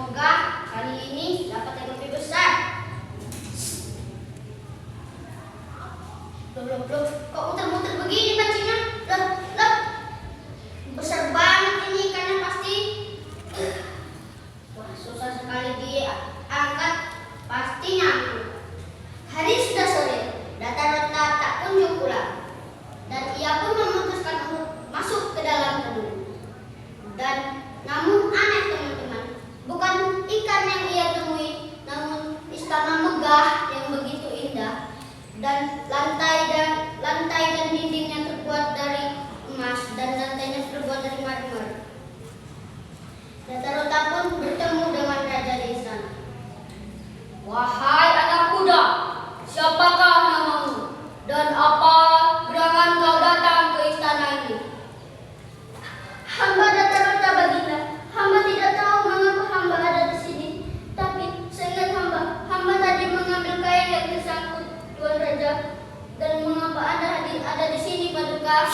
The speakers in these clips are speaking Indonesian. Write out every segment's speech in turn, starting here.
Semoga kali ini dapat yang lebih besar. Loh, kok muter-muter begini pancingnya? Loh, besar banget ini ikannya pasti. Wah, susah sekali diangkat, pasti nyangkut. Hari sudah sore, Datarota tak kunjung pulang, dan ia pun memutuskan untuk masuk ke dalam gedung. Dan namun aneh teman-teman, bukan ikan yang ia temui, namun istana megah yang begitu indah, dan lantai dan dindingnya terbuat dari emas dan lantainya terbuat dari marmer. Datarota pun bertemu dengan raja di istana. Wahai anak muda, siapakah namamu dan apa gerangan kau datang ke istana ini? Hamba Datarota Baginda. Hamba tidak tahu mengapa hamba ada di sini. Tapi seingat hamba tadi mengambil kain yang tersangkut Tuan Raja. Dan mengapa Anda ada di sini, Paduka?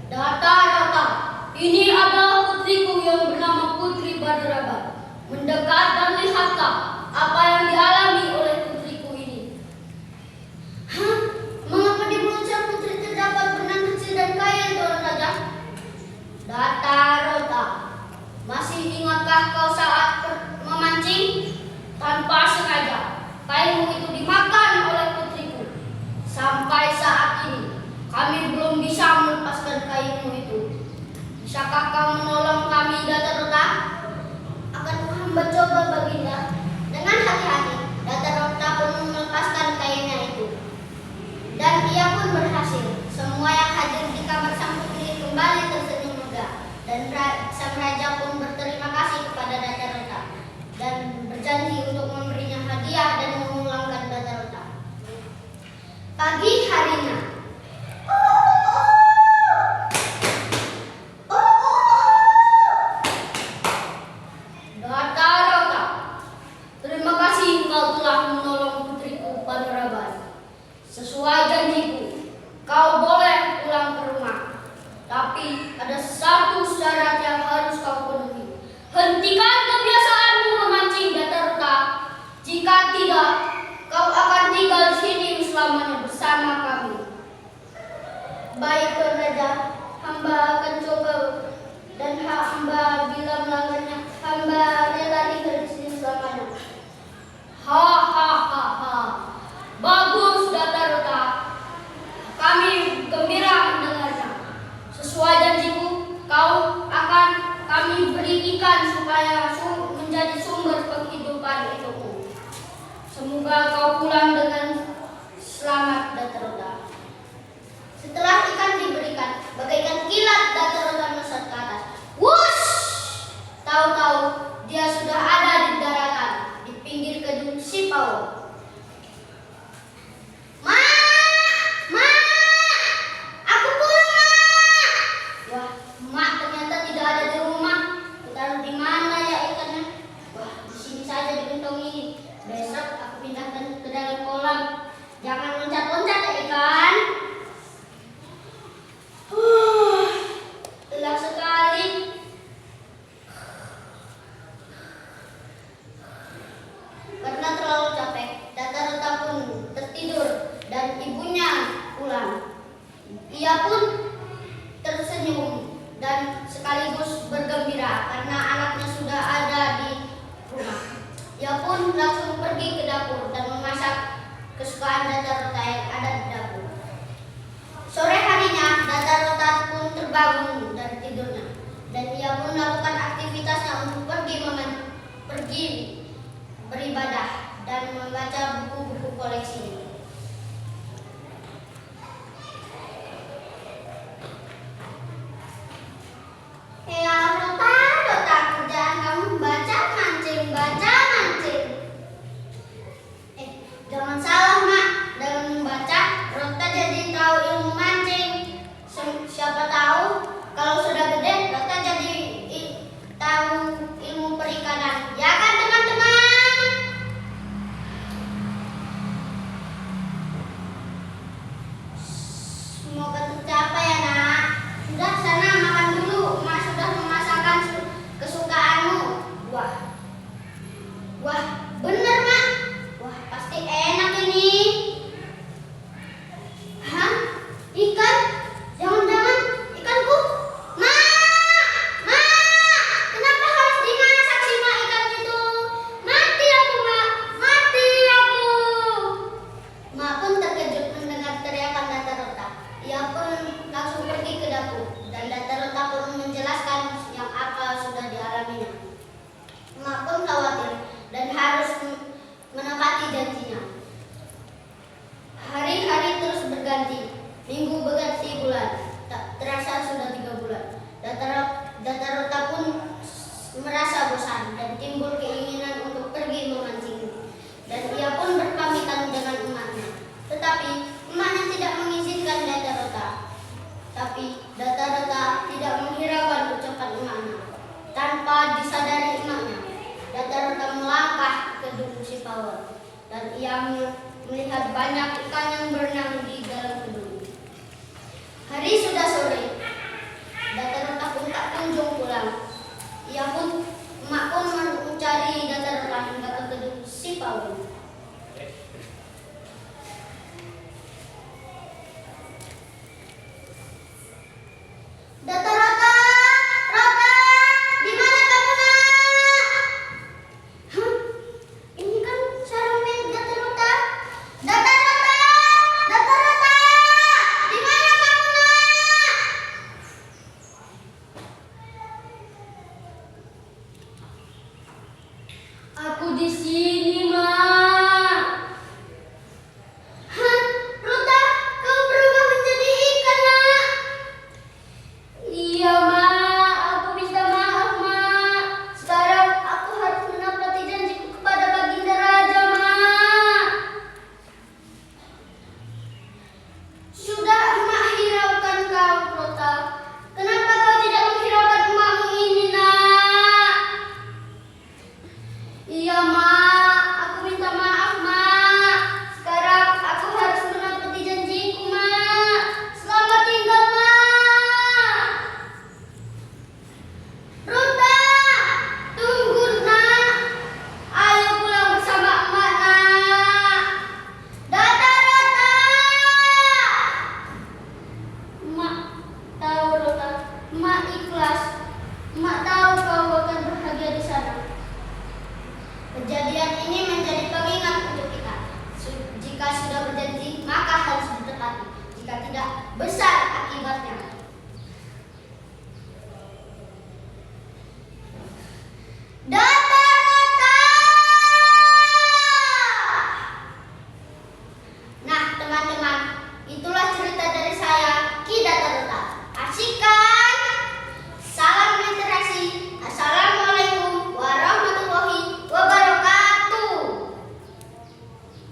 Datarota, ini adalah putriku yang bernama Putri Badaraba. Mendekat dan lihatlah apa yang dialami oleh putriku ini. Hah? Mengapa di mulut sang putri terdapat benang kecil dan kain, Tuan Raja? Datarota, masih ingatkah kau saat memancing? Tanpa sengaja, kainmu itu dimakan oleh putriku. Sampai saat ini, kami belum bisa melepaskan kainmu itu. Bisakah kau menolong kami, Datarota? Akan hamba coba, Baginda. Dengan hati-hati, Datarota pun melepaskan kainnya itu. Dan ia pun berhasil. Semua yang hadir di kamar sang putri kembali tersenyum megah. Dan sang raja pun berterima kasih kepada Datarota dan berjanji untuk memberinya hadiah dan memulangkan Datarota. Pagi harinya. Datarota, terima kasih engkau telah menolong putriku Badaraba. Sesuai janjiku, kau boleh pulang ke rumah. Tapi ada satu syarat yang harus kau penuhi. Hentikan kebiasaanmu memancing, Datarota. Jika tidak, kau akan tinggal di sini selamanya bersama kami. Baik, Tuan Raja. Hamba akan coba. Dan hamba bila melanggarnya, hamba rela tinggal di sini selamanya. Hahaha. Bagus, Datarota. Kami gembira mendengarnya. Sesuai janjiku, kami beri ikan supaya menjadi sumber penghidupan hidupmu. Semoga kau pulang dengan selamat, Datarota. Setelah ikan diberikan, bagaikan kilat Datarota melesat ke atas. Wush! Tahu-tahu dia sudah ada di daratan, di pinggir gedung Sipau. Aku pulang, Ma! Wah, Mak ternyata tidak ada di rumah. Taruh di mana ya ikannya? Wah, di sini saja di gentong ini. Besok aku pindahkan ke dalam kolam. Jangan loncat-loncat ya ikan. Lelah sekali. Karena terlalu capek, Datarota pun tertidur dan ibunya pulang. Ia pun tersenyum dan sekaligus bergembira karena anaknya sudah ada di rumah. Ia pun langsung pergi ke dapur dan memasak kesukaan Datarota yang ada di dapur. Sore harinya, Datarota pun terbangun dari tidurnya dan ia pun melakukan aktivitasnya untuk pergi beribadah dan membaca buku-buku koleksi. Ya, Rota, kerjaan kamu baca mancing. Jangan salah, Mak. Dengan membaca, Rota jadi tahu ilmu mancing. Siapa tahu kalau sudah gede, Rota jadi tahu ilmu perikanan. Ya kan, teman-teman? Semoga tercapai ya, Nak. Sudah sana makan dulu. Mak sudah memasakkan kesukaanmu. Wah. iyaku, dan Data Rota pun menjelaskan yang apa sudah dialaminya. Emak pun khawatir dan harus menepati janjinya. Hari-hari terus berganti, minggu berganti bulan. Tak terasa sudah 3 bulan. Data Rota pun merasa bosan dan timbul keinginan untuk pergi memancing. Dan ia pun berpamitan dengan emaknya. Tetapi emaknya tidak mengizinkan Data Rota. Tapi Data Rota tidak menghiraukan ucapan emaknya. Tanpa disadari emaknya, Data Rota melangkah ke Kedung Sipawon. Dan ia melihat banyak ikan yang berenang di dalam kedung. Hari sudah sore. Data Rota pun tak kunjung pulang. Emak pun mencari Data Rota hingga ke Kedung Sipawon. Data Rota, Rota, di mana kamu nak? Hah? Ini kan sarang milik Data Rota. Data Rota, Data Rota, di mana kamu nak? Aku di sini, Mak. Hah? Rota, kau berubah menjadi ikan nak. Iya, Mak. Aku minta maaf, Mak. Sekarang aku harus menepati janjiku kepada Baginda Raja, Mak. Sudah emak hiraukan kau, Rota. Kenapa kau tidak menghiraukan emakmu ini nak? Iya, Mak. Aku minta maaf, Mak. Sekarang aku harus menepati janjiku, Mak. Selamat tinggal, Mak. Rota, tunggu nak. Ayo pulang bersama emak nak. Data Rota. Mak tahu, Rota. Mak ikhlas. Mak tahu kau akan bahagia di sana. Kejadian ini menjadi pengingat untuk kita. Jika sudah berjanji, maka harus ditepati. Jika tidak, besar